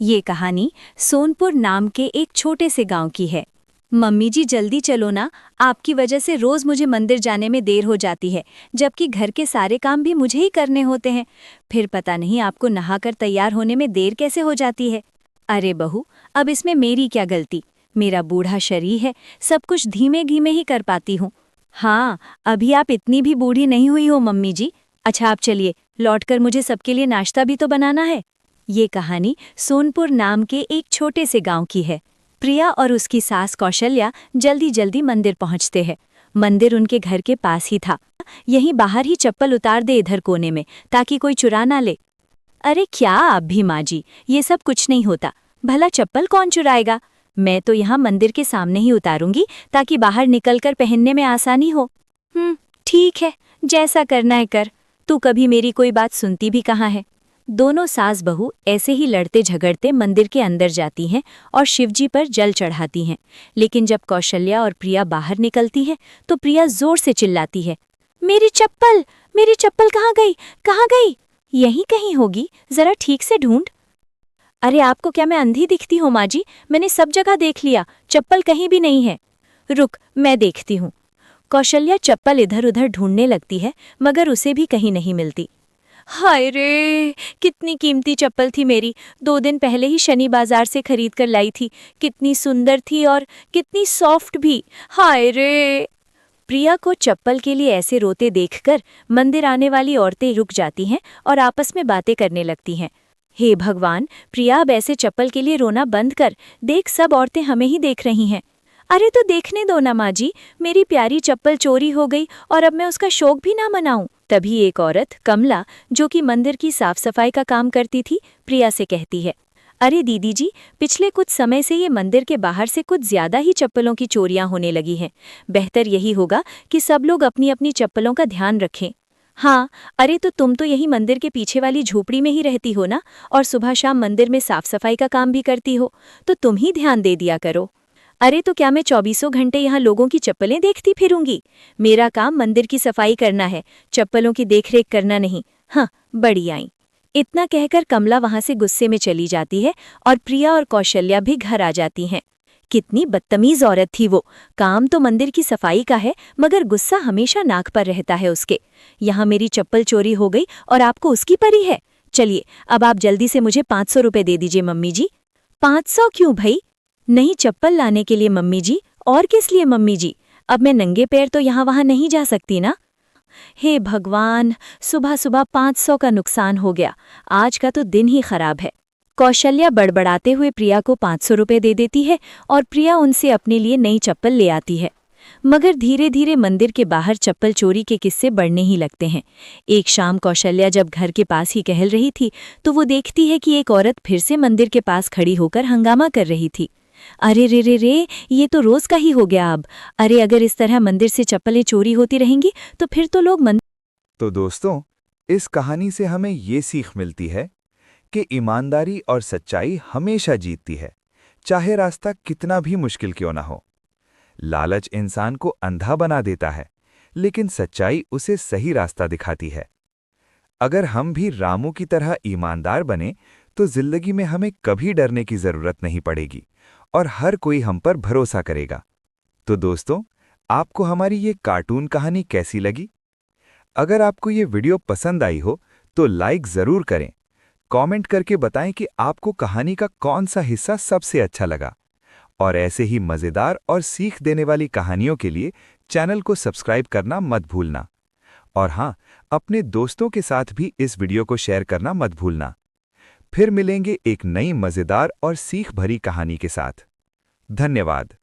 ये कहानी सोनपुर नाम के एक छोटे से गांव की है। मम्मी जी जल्दी चलो ना, आपकी वजह से रोज मुझे मंदिर जाने में देर हो जाती है, जबकि घर के सारे काम भी मुझे ही करने होते हैं। फिर पता नहीं आपको नहाकर तैयार होने में देर कैसे हो जाती है। अरे बहू, अब इसमें मेरी क्या गलती। मेरा बूढ़ा शरीर है, सब कुछ धीमे धीमे ही कर पाती हूँ। हाँ, अभी आप इतनी भी बूढ़ी नहीं हुई हो मम्मी जी। अच्छा आप चलिए, लौटकर मुझे सबके लिए नाश्ता भी तो बनाना है। ये कहानी सोनपुर नाम के एक छोटे से गांव की है। प्रिया और उसकी सास कौशल्या जल्दी जल्दी मंदिर पहुंचते हैं। मंदिर उनके घर के पास ही था। यहीं बाहर ही चप्पल उतार दे इधर कोने में, ताकि कोई चुरा ना ले। अरे क्या आप भी माँ जी, ये सब कुछ नहीं होता। भला चप्पल कौन चुराएगा। मैं तो यहाँ मंदिर के सामने ही उतारूंगी, ताकि बाहर निकलकर पहनने में आसानी हो। ठीक है, जैसा करना है कर। तू कभी मेरी कोई बात सुनती भी कहाँ है। दोनों सास बहू ऐसे ही लड़ते झगड़ते मंदिर के अंदर जाती हैं और शिवजी पर जल चढ़ाती हैं। लेकिन जब कौशल्या और प्रिया बाहर निकलती हैं तो प्रिया जोर से चिल्लाती है, मेरी चप्पल, मेरी चप्पल कहाँ गई, कहाँ गई। यहीं कहीं होगी, जरा ठीक से ढूंढ। अरे आपको क्या मैं अंधी दिखती हूँ माँ जी, मैंने सब जगह देख लिया, चप्पल कहीं भी नहीं है। रुक, मैं देखती हूँ। कौशल्या चप्पल इधर उधर ढूंढने लगती है, मगर उसे भी कहीं नहीं मिलती। हाय रे, कितनी कीमती चप्पल थी मेरी, 2 दिन पहले ही शनि बाजार से खरीद कर लाई थी। कितनी सुंदर थी और कितनी सॉफ्ट भी। हाय रे। प्रिया को चप्पल के लिए ऐसे रोते देखकर मंदिर आने वाली औरतें रुक जाती हैं और आपस में बातें करने लगती हैं। हे भगवान, प्रिया अब ऐसे चप्पल के लिए रोना बंद कर, देख सब औरतें हमें ही देख रही हैं। अरे तो देखने दो ना माँ जी, मेरी प्यारी चप्पल चोरी हो गई और अब मैं उसका शौक भी ना मनाऊं। तभी एक औरत कमला, जो कि मंदिर की साफ सफाई का काम करती थी, प्रिया से कहती है, अरे दीदी जी, पिछले कुछ समय से ये मंदिर के बाहर से कुछ ज्यादा ही चप्पलों की चोरियां होने लगी हैं। बेहतर यही होगा कि सब लोग अपनी अपनी चप्पलों का ध्यान रखें। हाँ, अरे तो तुम तो यही मंदिर के पीछे वाली झोपड़ी में ही रहती हो ना, और सुबह शाम मंदिर में साफ सफाई का काम भी करती हो, तो तुम ही ध्यान दे दिया करो। अरे तो क्या मैं 24 घंटे यहाँ लोगों की चप्पलें देखती फिरूंगी। मेरा काम मंदिर की सफाई करना है, चप्पलों की देखरेख करना नहीं। हाँ, बड़ी आई। इतना कहकर कमला वहां से गुस्से में चली जाती है और प्रिया और कौशल्या भी घर आ जाती हैं। कितनी बदतमीज औरत थी वो। काम तो मंदिर की सफाई का है, मगर गुस्सा हमेशा नाक पर रहता है उसके। यहाँ मेरी चप्पल चोरी हो गई और आपको उसकी परी है। चलिए, अब आप जल्दी से मुझे 500 रुपये दे दीजिए मम्मी जी। 500 क्यों भई। नहीं, चप्पल लाने के लिए मम्मी जी। और किस लिए मम्मी जी, अब मैं नंगे पैर तो यहाँ वहाँ नहीं जा सकती ना। हे भगवान, सुबह सुबह 500 का नुकसान हो गया। आज का तो दिन ही खराब है। कौशल्या बड़बड़ाते हुए प्रिया को 500 रुपये दे देती है और प्रिया उनसे अपने लिए नई चप्पल ले आती है। मगर धीरे धीरे मंदिर के बाहर चप्पल चोरी के किस्से बढ़ने ही लगते हैं। एक शाम कौशल्या जब घर के पास ही टहल रही थी तो वो देखती है कि एक औरत फिर से मंदिर के पास खड़ी होकर हंगामा कर रही थी। अरे रे रे रे, ये तो रोज का ही हो गया अब। अरे अगर इस तरह मंदिर से चप्पलें चोरी होती रहेंगी तो फिर तो लोग मंदिर। तो दोस्तों, इस कहानी से हमें ये सीख मिलती है कि ईमानदारी और सच्चाई हमेशा जीतती है, चाहे रास्ता कितना भी मुश्किल क्यों ना हो। लालच इंसान को अंधा बना देता है, लेकिन सच्चाई उसे सही रास्ता दिखाती है। अगर हम भी रामू की तरह ईमानदार बने तो जिंदगी में हमें कभी डरने की जरूरत नहीं पड़ेगी और हर कोई हम पर भरोसा करेगा। तो दोस्तों, आपको हमारी ये कार्टून कहानी कैसी लगी? अगर आपको ये वीडियो पसंद आई हो तो लाइक जरूर करें। कमेंट करके बताएं कि आपको कहानी का कौन सा हिस्सा सबसे अच्छा लगा। और ऐसे ही मजेदार और सीख देने वाली कहानियों के लिए चैनल को सब्सक्राइब करना मत भूलना। और हाँ, अपने दोस्तों के साथ भी इस वीडियो को शेयर करना मत भूलना। फिर मिलेंगे एक नई मजेदार और सीख भरी कहानी के साथ। धन्यवाद।